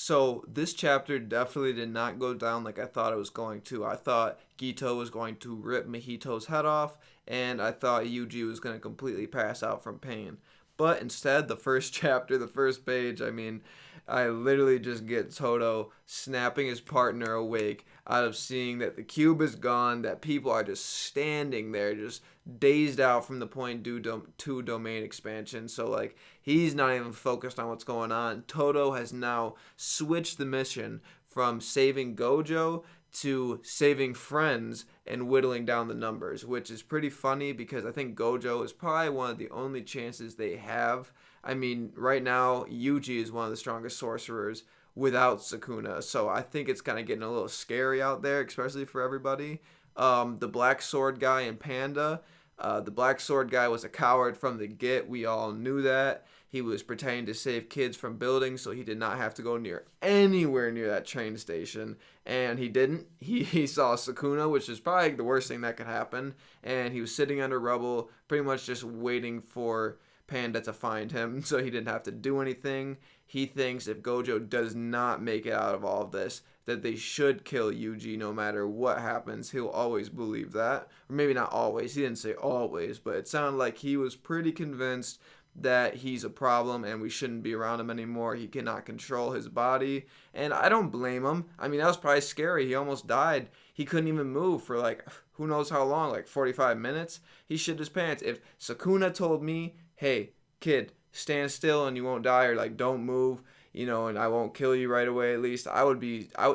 So this chapter definitely did not go down like I thought it was going to. I thought Gito was going to rip Mahito's head off, and I thought Yuji was going to completely pass out from pain. But instead, the first chapter, the first page, I mean, I literally just get Toto snapping his partner awake out of seeing that the cube is gone, that people are just standing there, just dazed out from the point due to domain expansion. So, like, he's not even focused on what's going on. Toto has now switched the mission from saving Gojo to saving friends and whittling down the numbers, which is pretty funny because I think Gojo is probably one of the only chances they have. I mean, right now, Yuji is one of the strongest sorcerers without Sukuna, so I think it's kind of getting a little scary out there, especially for everybody. The Black Sword guy and Panda. The Black Sword guy was a coward from the get. We all knew that. He was pretending to save kids from buildings, so he did not have to go anywhere near that train station. And he didn't. He saw Sukuna, which is probably the worst thing that could happen. And he was sitting under rubble, pretty much just waiting for Panda to find him, so he didn't have to do anything. He thinks if Gojo does not make it out of all of this, that they should kill Yuji no matter what happens. He'll always believe that. Or maybe not always. He didn't say always, but it sounded like he was pretty convinced that he's a problem and we shouldn't be around him anymore. He cannot control his body. And I don't blame him. I mean, that was probably scary. He almost died. He couldn't even move for like who knows how long, like 45 minutes. He shit his pants. If Sukuna told me, hey, kid, stand still and you won't die, or like don't move, and I won't kill you right away, at least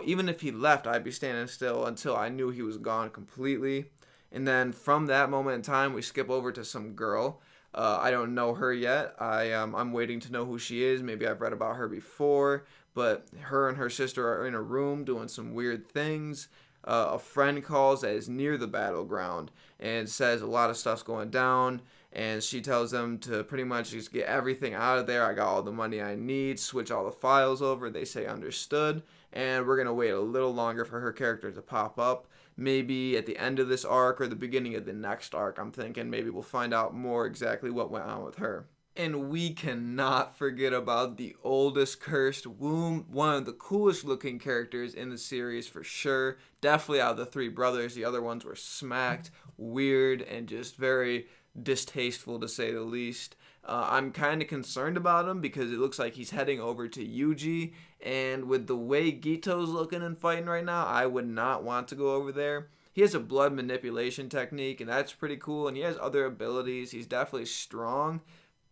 even if he left, I'd be standing still until I knew he was gone completely. And then from that moment in time, we skip over to some girl. I don't know her yet. I'm waiting to know who she is. Maybe I've read about her before, but her and her sister are in a room doing some weird things. A friend calls that is near the battleground and says a lot of stuff's going down. And she tells them to pretty much just get everything out of there. I got all the money I need. Switch all the files over. They say understood. And we're going to wait a little longer for her character to pop up. Maybe at the end of this arc or the beginning of the next arc, I'm thinking maybe we'll find out more exactly what went on with her. And we cannot forget about the oldest cursed womb, one of the coolest looking characters in the series for sure. Definitely out of the three brothers, the other ones were smacked, weird, and just very distasteful to say the least. I'm kind of concerned about him because it looks like he's heading over to Yuji, and with the way Gito's looking and fighting right now, I would not want to go over there. He has a blood manipulation technique, and that's pretty cool, and he has other abilities. He's definitely strong,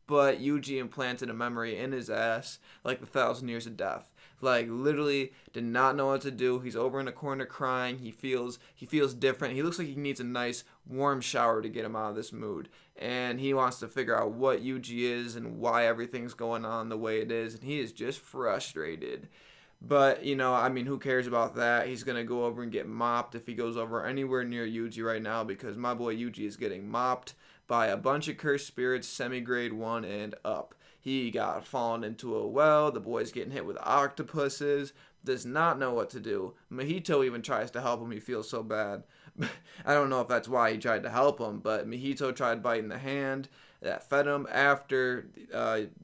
but Yuji implanted a memory in his ass like the 1,000 Years of Death. Like, literally did not know what to do. He's over in a corner crying. He feels different. He looks like he needs a nice warm shower to get him out of this mood. And he wants to figure out what Yuji is and why everything's going on the way it is. And he is just frustrated. But, I mean, who cares about that? He's going to go over and get mopped if he goes over anywhere near Yuji right now, because my boy Yuji is getting mopped by a bunch of cursed spirits, semi-grade 1 and up. He got fallen into a well. The boy's getting hit with octopuses. Does not know what to do. Mahito even tries to help him. He feels so bad. I don't know if that's why he tried to help him, but Mahito tried biting the hand that fed him after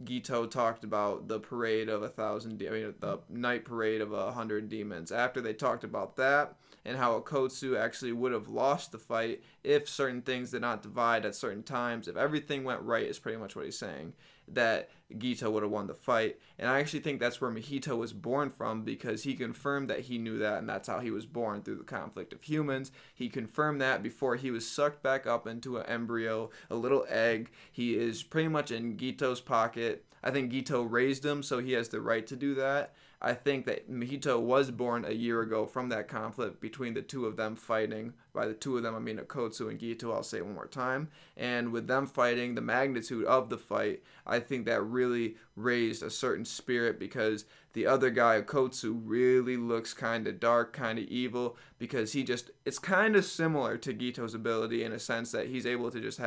Gito talked about the parade of the night parade of 100 demons. After they talked about that and how Okotsu actually would have lost the fight if certain things did not divide at certain times. If everything went right is pretty much what he's saying. That Gito would have won the fight. And I actually think that's where Mahito was born from, because he confirmed that he knew that, and that's how he was born, through the conflict of humans. He confirmed that before he was sucked back up into an embryo, a little egg. He is pretty much in Gito's pocket. I think Gito raised him, so he has the right to do that. I think that Mahito was born a year ago from that conflict between the two of them fighting. By the two of them, I mean Okotsu and Gito, I'll say it one more time. And with them fighting, the magnitude of the fight, I think that really raised a certain spirit, because the other guy, Okotsu, really looks kind of dark, kind of evil, because it's kind of similar to Gito's ability in a sense that he's able to just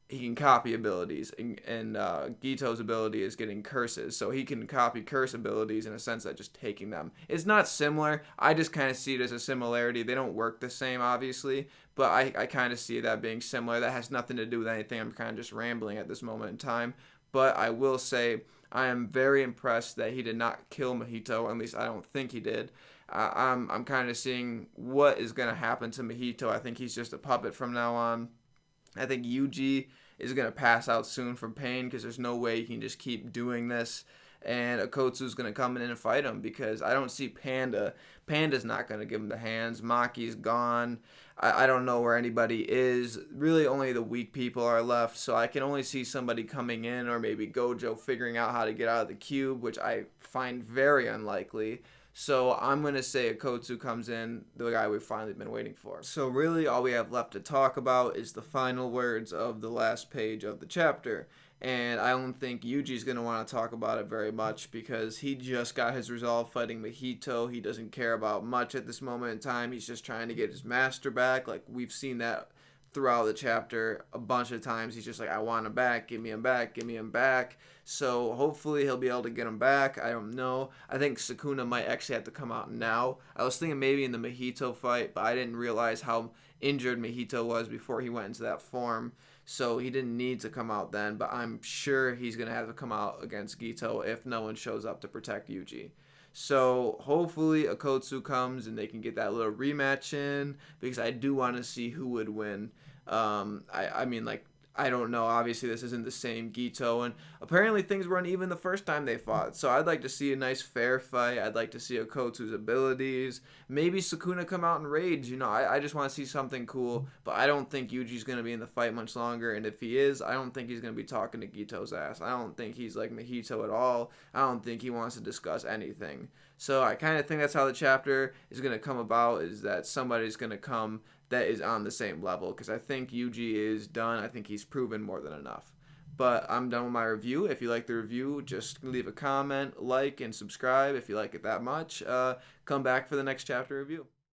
he can copy abilities, and Gito's ability is getting curses, so he can copy curse abilities in a sense that just taking them. It's not similar. I just kind of see it as a similarity. They don't work the same, obviously, but I kind of see that being similar. That has nothing to do with anything. I'm kind of just rambling at this moment in time, but I will say I am very impressed that he did not kill Mahito. At least I don't think he did. I'm kind of seeing what is going to happen to Mahito. I think he's just a puppet from now on. I think Yuji is going to pass out soon from pain because there's no way he can just keep doing this. And Akotsu's going to come in and fight him because I don't see Panda. Panda's not going to give him the hands. Maki's gone. I don't know where anybody is. Really, only the weak people are left. So I can only see somebody coming in, or maybe Gojo figuring out how to get out of the cube, which I find very unlikely. So I'm going to say Akotsu comes in, the guy we've finally been waiting for. So really all we have left to talk about is the final words of the last page of the chapter. And I don't think Yuji's going to want to talk about it very much because he just got his resolve fighting Mahito. He doesn't care about much at this moment in time. He's just trying to get his master back. Like, we've seen that throughout the chapter a bunch of times. He's just like, I want him back, give me him back, give me him back. So hopefully he'll be able to get him back. I don't know. I think Sukuna might actually have to come out now. I was thinking maybe in the Mahito fight, but I didn't realize how injured Mahito was before he went into that form. So he didn't need to come out then, but I'm sure he's going to have to come out against Gito if no one shows up to protect Yuji. So hopefully Akotsu comes and they can get that little rematch in because I do want to see who would win. I mean, like, I don't know. Obviously, this isn't the same Gito, and apparently things were uneven the first time they fought. So I'd like to see a nice fair fight. I'd like to see Akotsu's abilities. Maybe Sukuna come out and rage. You know, I just want to see something cool, but I don't think Yuji's going to be in the fight much longer, and if he is, I don't think he's going to be talking to Gito's ass. I don't think he's like Mahito at all. I don't think he wants to discuss anything. So I kind of think that's how the chapter is going to come about, is that somebody's going to come that is on the same level, because I think Yuji is done. I think he's proven more than enough. But I'm done with my review. If you like the review, just leave a comment, like, and subscribe if you like it that much. Come back for the next chapter review.